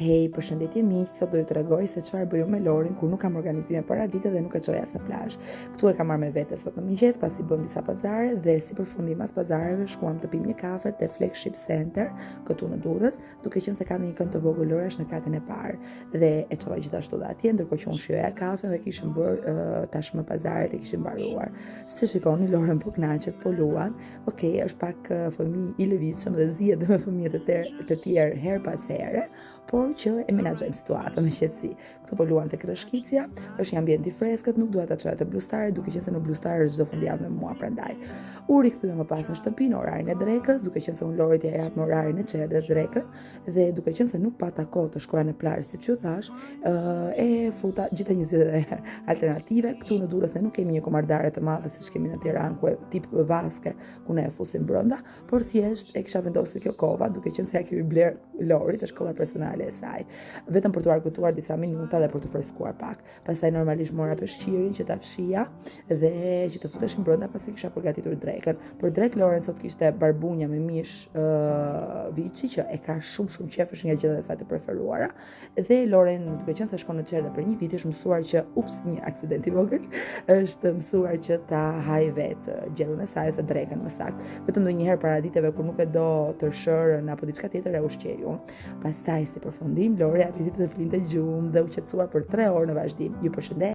Hej, përshëndetje miq, sot do ju tregoj se çfarë bëju me Lorin kur nuk kam organizime paradite dhe nuk e çoj as në plazh. Këtu e kam marrë me vete sot në mëngjes pasi bën disa pazare dhe si përfundim pas pazareve shkuam të pim një kafe te Flagship Center këtu në Durrës, duke qenë se ka një kënd të vogël Lorash në katin e parë. Dhe e çova gjithashtu dhe atje ndërkohë që unë shijoja kafen dhe kishim bërë tashmë pazaret e kishim mbaruar. Si shikoni Loren po kënaqet, po luan. Okej, është pak fëmijë i lëvizshëm dhe zihet me fëmijë të tjerë her pas here, por që e menaxhojmë situatën me qetësi. Këtu po luan tek rreshqicia, është një ambient i freskët, nuk dua ta çoja te Blue Star, duke qenë se në Blue Star është çdo fundjavë me mua prandaj. U rikthyem më pas në shtëpi në orarin e drekës, duke qenë se unë Lorit ja jap në orarin e çerdhes drekën, dhe duke qenë se nuk pata kohë të shkoja në plazh siç ju thash, e futa gjithë një zgjidhje alternative. Këtu në Durrës ne nuk kemi një komardare të madhe siç kemi në Tiranë, ku tip vaske ku ne e fusim brenda, por thjesht e kisha vendosur kjo kova, duke qenë se ja kemi bler Lorit, është kova personale e saj, vetëm për të argëtuar disa minuta dhe për të freskuar pak. Pastaj normalisht mora peshqirin që ta fshija dhe që të futeshim brenda pasi kisha përgatitur drekën. Për drek Loren sot kishte barbunja me mish viçi që e ka shumë qef, është nga gjërat e saj të preferuara. Dhe Loren, duke qenë se shkon në çerdhe për një vit, është mësuar që një aksident i vogël, është mësuar që ta haj vetë gjellën e saj ose drekën më saktë. Vetëm ndonjëherë paraditeve kur nuk e do tërshërën apo diçka tjetër e ushqej unë. Pastaj si përfundim Lori arriti të flinte gjumë dhe u qetësuar për 3 orë në vazhdim. Ju përshëndet.